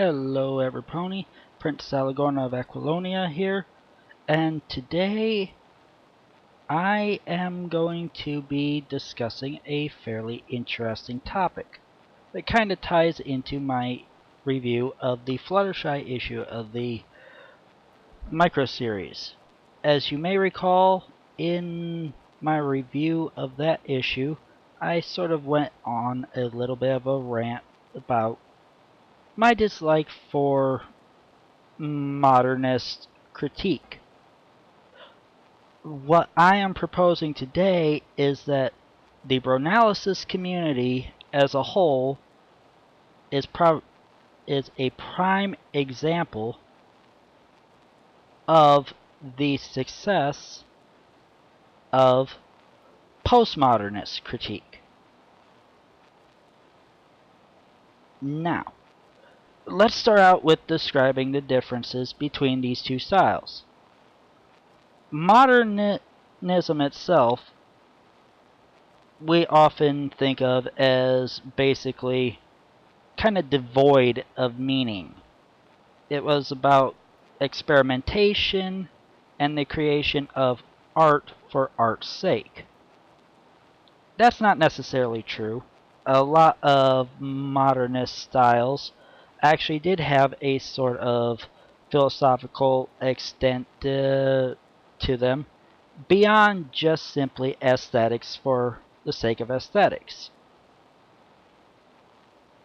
Hello everpony, Prince Salagorn of Aquilonia here, and today I am going to be discussing a fairly interesting topic that kind of ties into my review of the Fluttershy issue of the micro series. As you may recall, in my review of that issue, I sort of went on a little bit of a rant about my dislike for modernist critique. What I am proposing today is that the Bronalysis community as a whole is a prime example of the success of postmodernist critique. Now, let's start out with describing the differences between these two styles. Modernism itself, we often think of as basically kind of devoid of meaning. It was about experimentation and the creation of art for art's sake. That's not necessarily true. A lot of modernist styles actually did have a sort of philosophical extent to them beyond just simply aesthetics for the sake of aesthetics.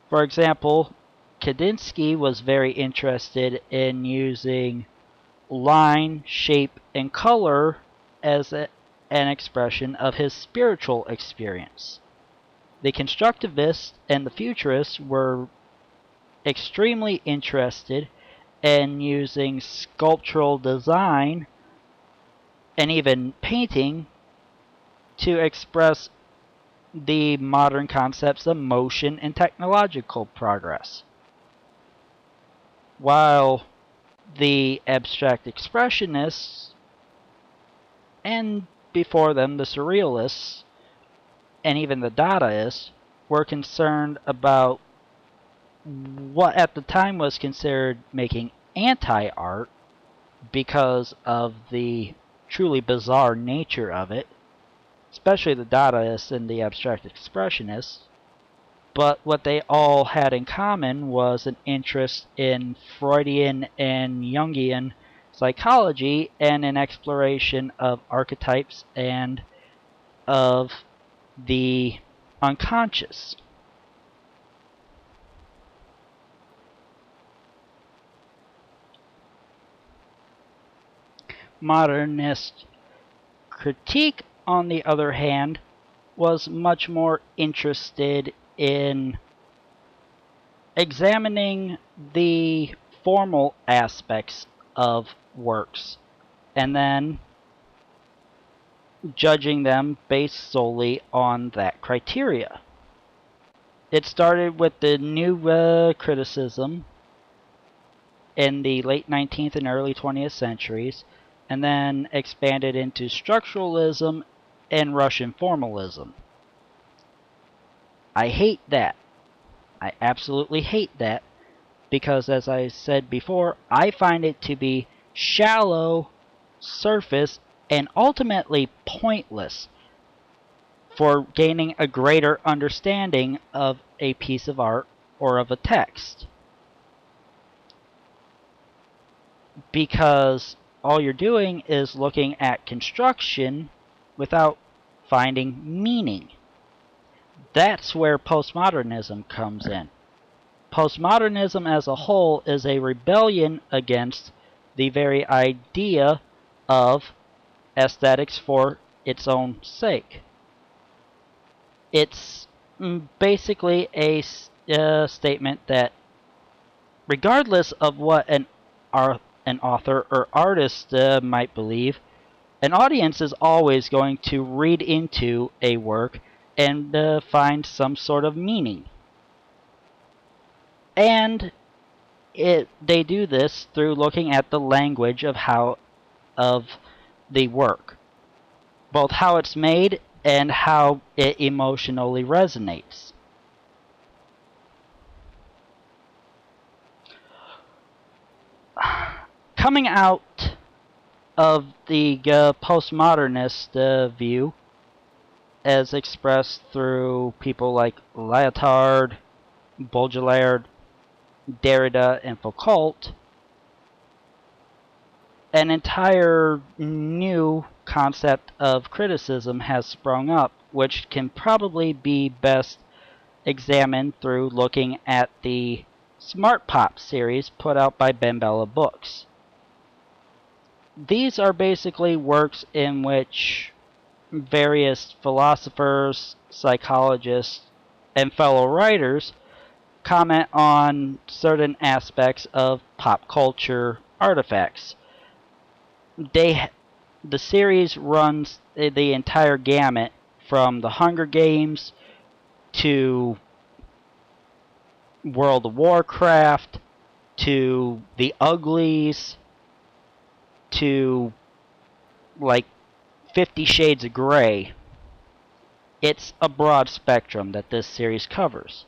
For example, Kandinsky was very interested in using line, shape, and color as an expression of his spiritual experience. The constructivists and the futurists were extremely interested in using sculptural design and even painting to express the modern concepts of motion and technological progress. While the abstract expressionists, and before them the surrealists, and even the Dadaists, were concerned about what at the time was considered making anti-art because of the truly bizarre nature of it, especially the Dadaists and the abstract expressionists. But what they all had in common was an interest in Freudian and Jungian psychology and an exploration of archetypes and of the unconscious. Modernist critique, on the other hand, was much more interested in examining the formal aspects of works and then judging them based solely on that criteria. It started with the new criticism in the late 19th and early 20th centuries, and then expanded into structuralism and Russian formalism. I hate that. I absolutely hate that because, as I said before, I find it to be shallow, surface, and ultimately pointless for gaining a greater understanding of a piece of art or of a text. Because all you're doing is looking at construction without finding meaning. That's where postmodernism comes in. Postmodernism as a whole is a rebellion against the very idea of aesthetics for its own sake. It's basically a statement that regardless of what an author or artist might believe, an audience is always going to read into a work and find some sort of meaning. And they do this through looking at the language of the work, both how it's made and how it emotionally resonates. coming out of the postmodernist view, as expressed through people like Lyotard, Baudrillard, Derrida, and Foucault, an entire new concept of criticism has sprung up, which can probably be best examined through looking at the Smart Pop series put out by Ben Bella Books. These are basically works in which various philosophers, psychologists, and fellow writers comment on certain aspects of pop culture artifacts. The series runs the entire gamut from the Hunger Games to World of Warcraft to the Uglies to like 50 Shades of Grey. It's a broad spectrum that this series covers.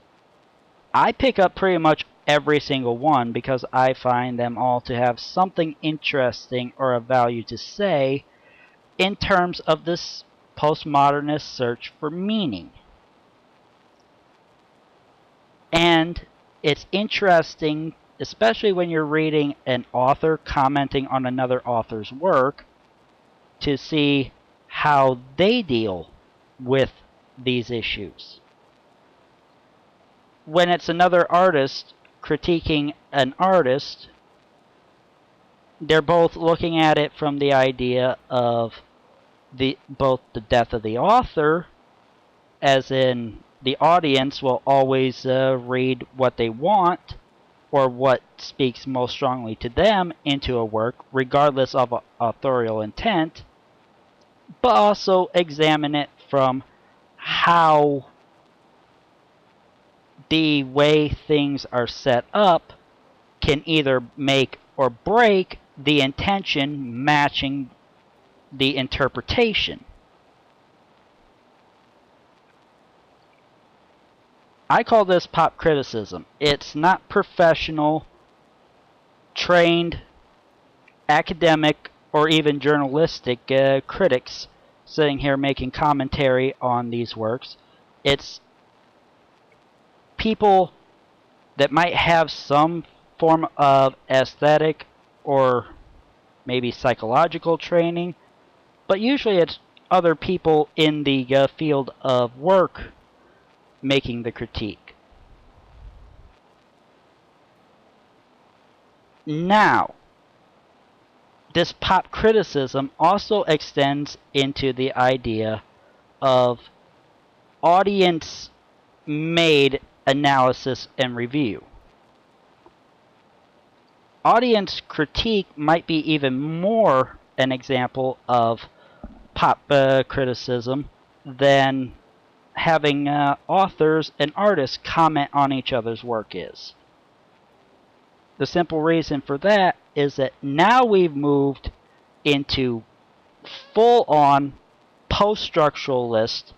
I pick up pretty much every single one because I find them all to have something interesting or of value to say in terms of this postmodernist search for meaning. And it's interesting, especially when you're reading an author commenting on another author's work, to see how they deal with these issues. When it's another artist critiquing an artist, they're both looking at it from the idea of both the death of the author, as in the audience will always read what they want or what speaks most strongly to them into a work, regardless of authorial intent, but also examine it from how the way things are set up can either make or break the intention matching the interpretation. I call this pop criticism. It's not professional, trained, academic, or even journalistic critics sitting here making commentary on these works. It's people that might have some form of aesthetic or maybe psychological training, but usually it's other people in the field of work making the critique. Now, this pop criticism also extends into the idea of audience-made analysis and review. Audience critique might be even more an example of pop criticism than having authors and artists comment on each other's work is. The simple reason for that is that now we've moved into full-on post-structuralist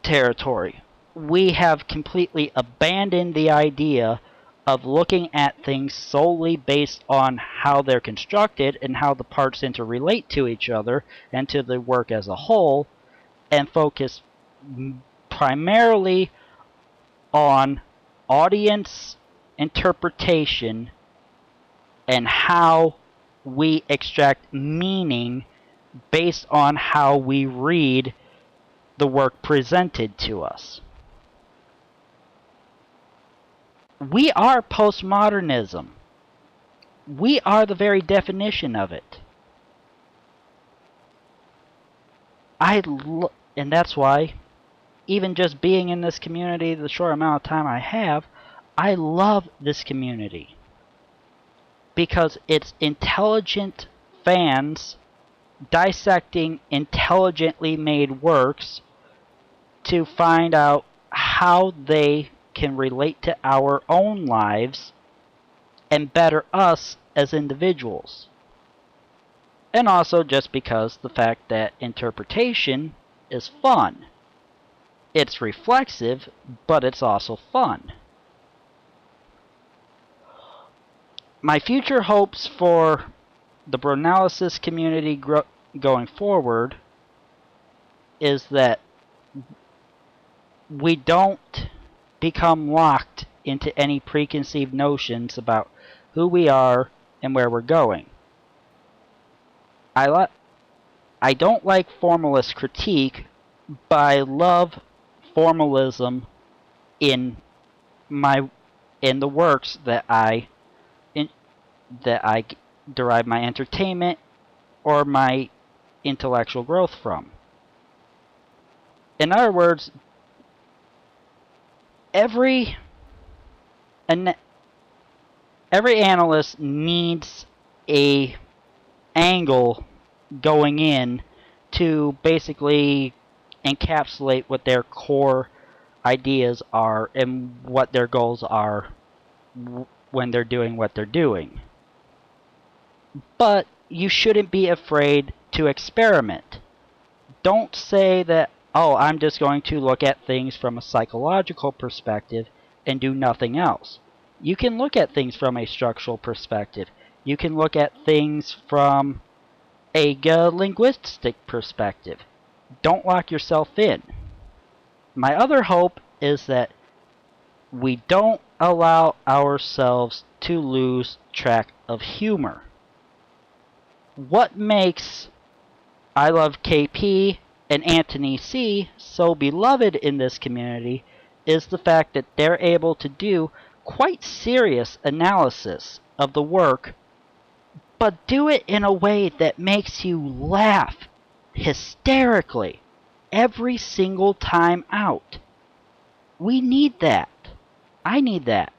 territory. We have completely abandoned the idea of looking at things solely based on how they're constructed and how the parts interrelate to each other and to the work as a whole, and focus primarily on audience interpretation and how we extract meaning based on how we read the work presented to us. We are postmodernism. We are the very definition of it. And that's why, even just being in this community the short amount of time I have, I love this community. Because it's intelligent fans dissecting intelligently made works to find out how they can relate to our own lives and better us as individuals. And also just because the fact that interpretation is fun. It's reflexive, but it's also fun. My future hopes for the Bronalysis community going forward is that we don't become locked into any preconceived notions about who we are and where we're going. I don't like formalist critique, but I love formalism in the works that I derive my entertainment or my intellectual growth from. In other words, every analyst needs a angle going in to basically encapsulate what their core ideas are and what their goals are when they're doing what they're doing. But you shouldn't be afraid to experiment. Don't say that, oh, I'm just going to look at things from a psychological perspective and do nothing else. You can look at things from a structural perspective. You can look at things from a linguistic perspective. Don't lock yourself in. My other hope is that we don't allow ourselves to lose track of humor. What makes I Love KP and Anthony C so beloved in this community is the fact that they're able to do quite serious analysis of the work, but do it in a way that makes you laugh hysterically every single time out. We need that. I need that.